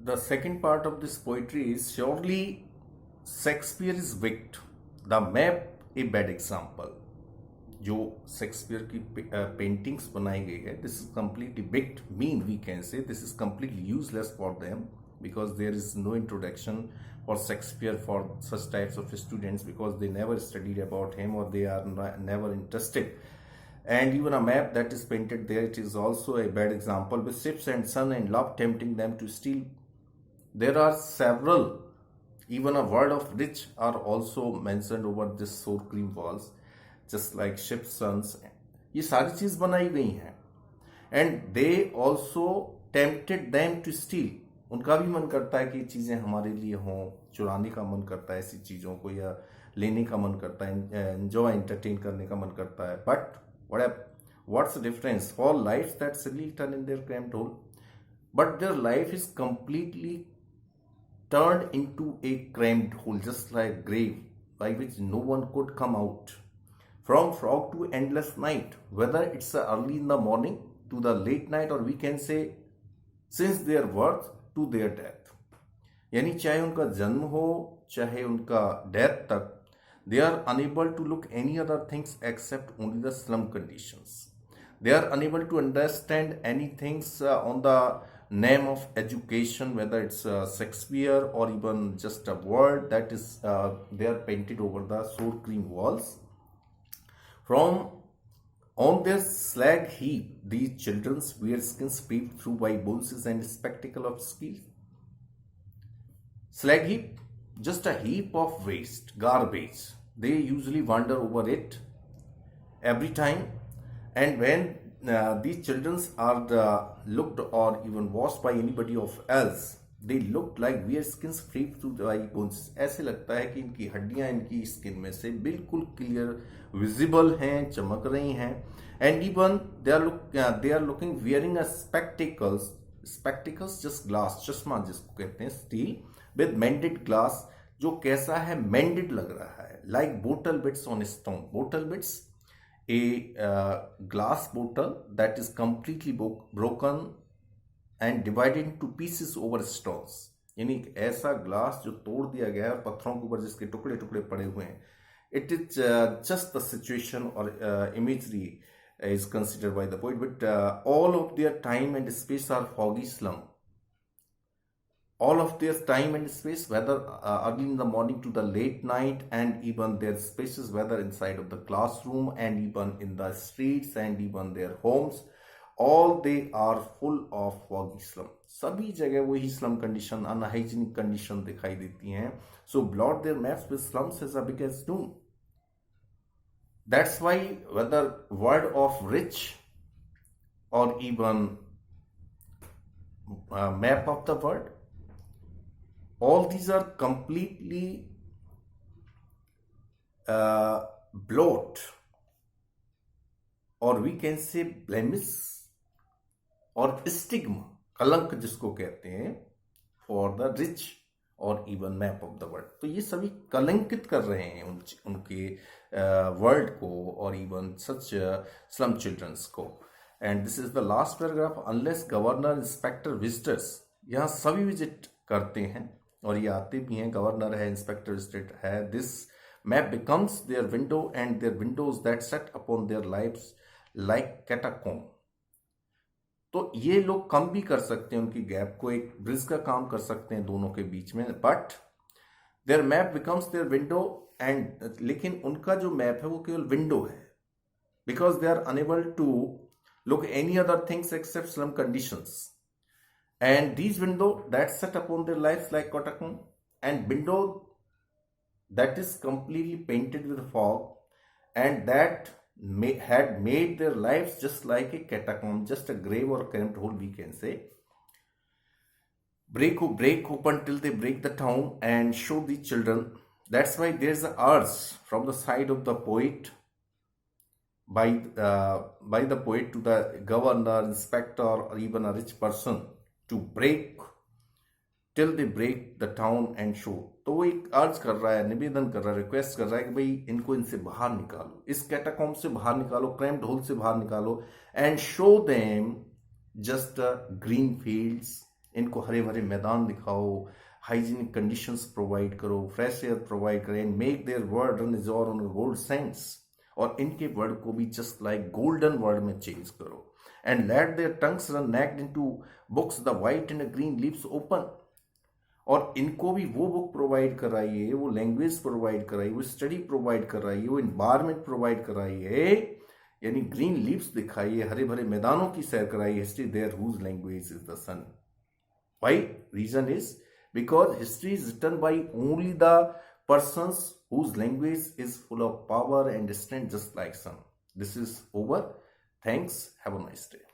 The second part of this poetry is surely Shakespeare is wicked. The map a bad example. जो Shakespeare की paintings बनाई गई है, this is completely big mean we can say this is completely useless for them because there is no introduction for Shakespeare for such types of students because they never studied about him or they are never interested. And even a map that is painted there, it is also a bad example with ships and sun and love tempting them to steal. There are several, even a word of rich are also mentioned over this sour cream walls, just like ships, suns. ये सारी चीज बनाई गई हैं. And they also tempted them to steal. उनका भी मन करता है कि ये चीजें हमारे लिए हों, चुराने का मन करता है ऐसी चीजों को, या लेने का मन करता है, एंजॉय एंटरटेन करने का मन करता है. But what's the difference for lives that silly turn in their cramped hole, but their life is completely turned into a cramped hole, just like grave by which no one could come out. From frog to endless night, whether it's early in the morning to the late night, or we can say since their birth to their death. यानी चाहे उनका जन्म हो चाहे उनका death तक, they are unable to look any other things except only the slum conditions. They are unable to understand any things on the name of education, whether it's Shakespeare or even just a word that is they are painted over the sour cream walls. From on their slag heap, these children's wear skins peeped through by bulls and spectacle of skills. Slag heap, just a heap of waste, garbage. They usually wander over it every time, and when these children are looked or even washed by anybody of else, they look like weird skins free through the bones. ऐसे लगता है कि इनकी हड्डियां इनकी skin में से बिल्कुल क्लियर विजिबल हैं, चमक रही हैं. And even they are looking wearing a spectacles just glass, चश्मा जिसको कहते हैं, स्टील विद मेंडेड ग्लास, जो कैसा है, मेंडेड लग रहा है, like bottle beads on stone. Bottle bits, a glass bottle that is completely broken and divided into pieces over stones. यानी एक ऐसा ग्लास जो तोड़ दिया गया है और पत्थरों के ऊपर जिसके टुकड़े टुकड़े पड़े हुए हैं. It is just the situation और imagery is considered by the poet, but all of their time and space are foggy slum. All of their time and space, whether early in the morning to the late night, and even their spaces, whether inside of the classroom and even in the streets and even their homes, all they are full of foggy slum. सभी जगह वही slum condition, unhygienic condition दिखाई देती हैं. So blot their maps with slums as big as doom. That's why whether word of rich or even map of the world, all these are completely blot, or we can say blemish और stigma, कलंक जिसको कहते हैं, for the rich और even map of the world. तो ये सभी कलंकित कर रहे हैं उनके वर्ल्ड को और इवन सच स्लम चिल्ड्रंस को. And this is the last paragraph. Unless governor, inspector, visitors, यहाँ सभी विजिट करते हैं और ये आते भी हैं, गवर्नर है, इंस्पेक्टर विजिट है. This map becomes their window and their windows that set upon their lives like catacomb. तो ये लोग कम भी कर सकते हैं, उनकी गैप को एक ब्रिज का काम कर सकते हैं दोनों के बीच में, but their map becomes their window. And लेकिन उनका जो मैप है वो केवल विंडो है, because they are unable to look any other things except slum conditions. And these window that set upon their lives like catacomb, and window that is completely painted with fog, and that had made their lives just like a catacomb, just a grave or cramped hole, we can say. Break open till they break the town and show the children. That's why there's a urge from the side of the poet, by the poet to the governor, inspector, or even a rich person, to break till they break the town and show. तो वो एक अर्ज कर रहा है, निवेदन कर रहा है, रिक्वेस्ट कर रहा है कि भाई इनको इनसे बाहर निकालो, इस कैटाकॉम्ब से बाहर निकालो, क्रैम्प्ड होल से बाहर निकालो, and show them just green fields इनको हरे भरे मैदान दिखाओ, हाइजीनिक कंडीशंस प्रोवाइड करो, फ्रेश एयर प्रोवाइड करें, and make their world run is on gold sands, और इनके वर्ड को भी जस्ट लाइक गोल्डन वर्ड में चेंज करो, and let their tongues run naked into books the white and green leaves open, और इनको भी वो बुक प्रोवाइड कराइए, वो लैंग्वेज प्रोवाइड कराइए, वो स्टडी प्रोवाइड कराइए, वो इन्वायरमेंट प्रोवाइड कराइए, यानी ग्रीन लीव्स दिखाइए, हरे भरे मैदानों की सैर कराइए, history their whose language is the sun. Why? Reason is because history is written by only the persons whose language is full of power and strength, just like sun. This is over. Thanks. Have a nice day.